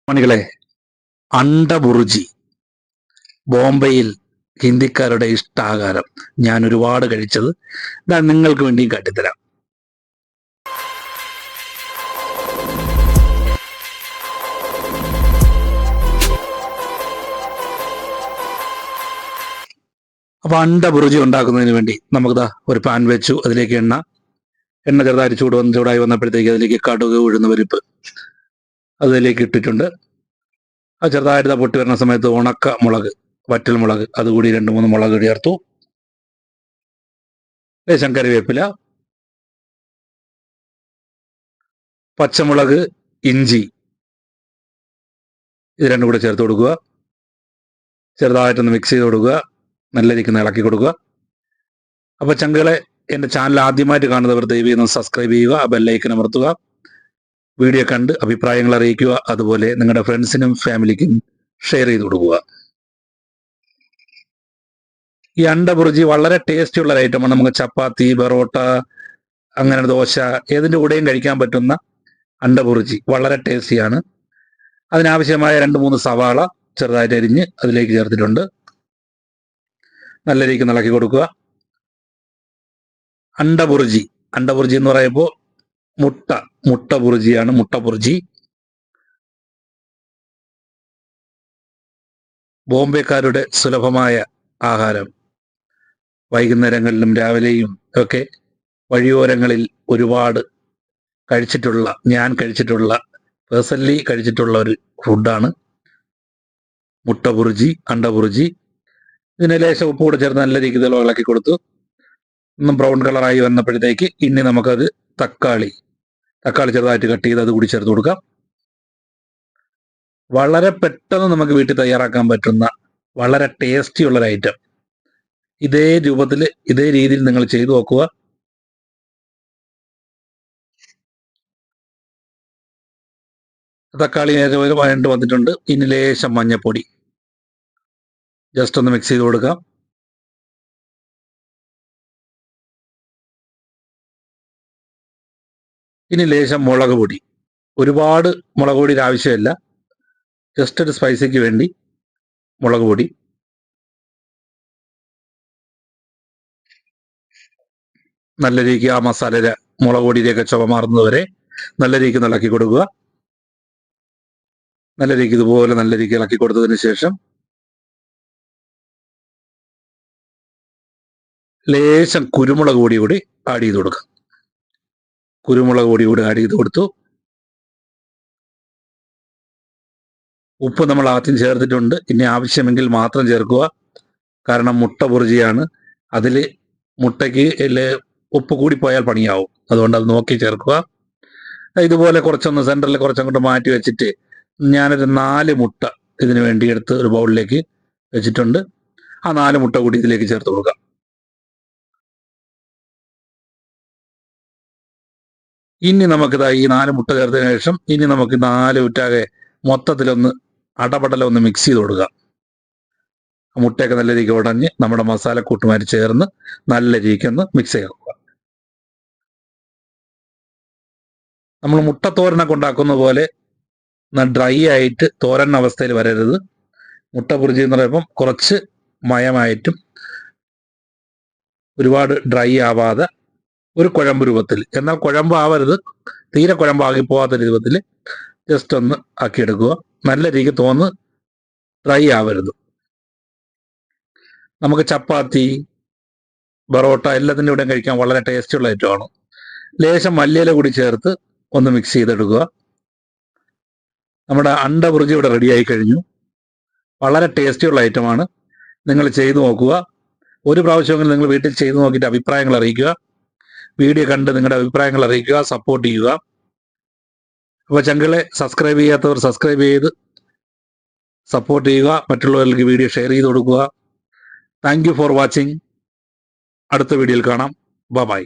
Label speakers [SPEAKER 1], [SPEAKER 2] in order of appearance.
[SPEAKER 1] മണികളെ, അണ്ടബുർജി ബോംബെയിൽ ഹിന്ദിക്കാരുടെ ഇഷ്ടാഹാരം. ഞാൻ ഒരുപാട് കഴിച്ചത്. ഞാൻ നിങ്ങൾക്ക് വേണ്ടിയും കാട്ടിത്തരാം. അപ്പൊ അണ്ടബുർജി ഉണ്ടാക്കുന്നതിന് വേണ്ടി നമുക്കിതാ ഒരു പാൻ വെച്ചു. അതിലേക്ക് എണ്ണ ചെറുതായിട്ട് ചൂടായി വന്നപ്പോഴത്തേക്ക് അതിലേക്ക് കടുക്, ഉഴുന്ന് പരിപ്പ് അതിലേക്ക് ഇട്ടിട്ടുണ്ട്. അത് ചെറുതായിട്ട് പൊട്ടി വരുന്ന സമയത്ത് ഉണക്ക മുളക്, വറ്റൽ മുളക് അതുകൂടി 2-3 മുളക് ചേർത്തു. ലേശം കറിവേപ്പില, പച്ചമുളക്, ഇഞ്ചി ഇത് രണ്ടും കൂടെ ചേർത്ത് കൊടുക്കുക. ചെറുതായിട്ടൊന്ന് മിക്സ് ചെയ്ത് കൊടുക്കുക. നല്ല രീതിക്ക് ഇളക്കി കൊടുക്കുക. അപ്പൊ ചങ്കുകളെ, എൻ്റെ ചാനൽ ആദ്യമായിട്ട് കാണുന്നവർ ദയവായി ഒന്ന് സബ്സ്ക്രൈബ് ചെയ്യുക, ആ ബെല്ലൈക്കൻ അമർത്തുക, വീഡിയോ കണ്ട് അഭിപ്രായങ്ങൾ അറിയിക്കുക, അതുപോലെ നിങ്ങളുടെ ഫ്രണ്ട്സിനും ഫാമിലിക്കും ഷെയർ ചെയ്ത് കൊടുക്കുക. ഈ അണ്ടബുർജി വളരെ ടേസ്റ്റി ഉള്ള ഒരു ഐറ്റമാണ്. നമുക്ക് ചപ്പാത്തി, ബറോട്ട, അങ്ങനെ ദോശ ഏതിൻ്റെ കൂടെയും കഴിക്കാൻ പറ്റുന്ന അണ്ടബുർജി വളരെ ടേസ്റ്റിയാണ്. അതിനാവശ്യമായ 2-3 സവാള ചെറുതായിട്ട് അരിഞ്ഞ് അതിലേക്ക് ചേർത്തിട്ടുണ്ട്. നല്ല രീതിക്ക് ഇളക്കി കൊടുക്കുക. അണ്ടബുർജി എന്ന് പറയുമ്പോൾ മുട്ട ബുർജിയാണ്. മുട്ട ബുർജി ബോംബെക്കാരുടെ സുലഭമായ ആഹാരം. വൈകുന്നേരങ്ങളിലും രാവിലെയും ഒക്കെ വഴിയോരങ്ങളിൽ ഒരുപാട് ഞാൻ കഴിച്ചിട്ടുള്ള പേഴ്സണലി കഴിച്ചിട്ടുള്ള ഒരു ഫുഡാണ് മുട്ട ബുർജി, അണ്ടബുർജി. ഇതിന് ലേശം ഉപ്പ് കൂടെ ചേർന്ന് നല്ല രീതിയിൽ ഇളക്കി കൊടുത്തു. ഒന്ന് ബ്രൗൺ കളറായി വന്നപ്പോഴത്തേക്ക് ഇനി നമുക്കത് തക്കാളി ചെറുതായിട്ട് കട്ട് ചെയ്ത് അത് കൂടി ചേർത്ത് കൊടുക്കാം. വളരെ പെട്ടെന്ന് നമുക്ക് വീട്ടിൽ തയ്യാറാക്കാൻ പറ്റുന്ന വളരെ ടേസ്റ്റി ഉള്ളൊരു ഐറ്റം. ഇതേ രൂപത്തിൽ ഇതേ രീതിയിൽ നിങ്ങൾ ചെയ്തു നോക്കുക. തക്കാളി വഴണ്ട് വന്നിട്ടുണ്ട്. ഇനി ലേശം മഞ്ഞപ്പൊടി ജസ്റ്റ് ഒന്ന് മിക്സ് ചെയ്ത് കൊടുക്കാം. ഇനി ലേശം മുളക് പൊടി. ഒരുപാട് മുളക് പൊടിയുടെ ആവശ്യമില്ല, ജസ്റ്റ് ഒരു സ്പൈസിക്ക് വേണ്ടി മുളക് പൊടി. നല്ല രീതിക്ക് ആ മസാല മുളക് പൊടിയിലേക്ക് ചുവ മാറുന്നതുവരെ നല്ല രീതിക്ക് ഇളക്കി കൊടുക്കുക. നല്ല രീതിക്ക് ഇതുപോലെ നല്ല രീതിക്ക് ഇളക്കി കൊടുത്തതിന് ശേഷം ലേശം കുരുമുളക് പൊടി കൂടി ആഡ് ചെയ്ത് കൊടുക്കുക. കുരുമുളക് പൊടി കൂടി ആഡ് ചെയ്ത് കൊടുത്തു. ഉപ്പ് നമ്മൾ ആദ്യം ചേർത്തിട്ടുണ്ട്. ഇനി ആവശ്യമെങ്കിൽ മാത്രം ചേർക്കുക. കാരണം മുട്ട ബുർജിയാണ്, അതിൽ മുട്ടയ്ക്ക് ഉപ്പ് കൂടിപ്പോയാൽ പണിയാവും. അതുകൊണ്ട് അത് നോക്കി ചേർക്കുക. ഇതുപോലെ കുറച്ചൊന്ന് സെൻറ്ററിൽ കുറച്ചങ്ങോട്ട് മാറ്റി വെച്ചിട്ട് ഞാനൊരു 4 മുട്ട ഇതിന് വേണ്ടി എടുത്ത് ഒരു ബൗളിലേക്ക് വെച്ചിട്ടുണ്ട്. ആ 4 മുട്ട കൂടി ഇതിലേക്ക് ചേർത്ത് കൊടുക്കാം. ഇനി നമുക്കിതാ ഈ 4 മുട്ട ചേർത്തതിന് ശേഷം ഇനി നമുക്ക് 4 മുട്ടാകെ മൊത്തത്തിലൊന്ന് അടപടലൊന്ന് മിക്സ് ചെയ്ത് കൊടുക്കുക. മുട്ടയൊക്കെ നല്ല രീതിക്ക് ഉടഞ്ഞ് നമ്മുടെ മസാലക്കൂട്ടുമാരി ചേർന്ന് നല്ല രീതിക്കൊന്ന് മിക്സ് ചെയ്ത് കൊടുക്കുക. നമ്മൾ മുട്ടത്തോരനൊക്കെ ഉണ്ടാക്കുന്ന പോലെ ഡ്രൈ ആയിട്ട് തോരൻ അവസ്ഥയിൽ വരരുത്. മുട്ട ബുർജി എന്ന് പറയുമ്പം കുറച്ച് മയമായിട്ടും ഒരുപാട് ഡ്രൈ ആവാതെ ഒരു കുഴമ്പ് രൂപത്തിൽ, എന്നാൽ കുഴമ്പ് ആവരുത്, തീരെ കുഴമ്പാകി പോകാത്ത രൂപത്തിൽ ജസ്റ്റ് ഒന്ന് ആക്കിയെടുക്കുക. നല്ല രീതിക്ക് തോന്ന് ഡ്രൈ ആവരുത്. നമുക്ക് ചപ്പാത്തി, ബറോട്ട എല്ലാത്തിൻ്റെ കൂടെയും കഴിക്കാൻ വളരെ ടേസ്റ്റുള്ള ഐറ്റമാണ്. ലേശം മല്ലിയില കൂടി ചേർത്ത് ഒന്ന് മിക്സ് ചെയ്തെടുക്കുക. നമ്മുടെ അണ്ടബുർജി ഇവിടെ റെഡിയായി കഴിഞ്ഞു. വളരെ ടേസ്റ്റിയുള്ള ഐറ്റമാണ്. നിങ്ങൾ ചെയ്തു നോക്കുക. ഒരു പ്രാവശ്യമെങ്കിലും നിങ്ങൾ വീട്ടിൽ ചെയ്തു നോക്കിയിട്ട് അഭിപ്രായങ്ങൾ അറിയിക്കുക. വീഡിയോ കണ്ട് നിങ്ങളുടെ അഭിപ്രായങ്ങൾ അറിയിക്കുക, സപ്പോർട്ട് ചെയ്യുക. അപ്പോൾ ചങ്കുകളെ, സബ്സ്ക്രൈബ് ചെയ്യാത്തവർ സബ്സ്ക്രൈബ് ചെയ്ത് സപ്പോർട്ട് ചെയ്യുക. മറ്റുള്ളവർക്ക് വീഡിയോ ഷെയർ ചെയ്ത് കൊടുക്കുക. Thank you for watching. അടുത്ത വീഡിയോയിൽ കാണാം. ബൈ.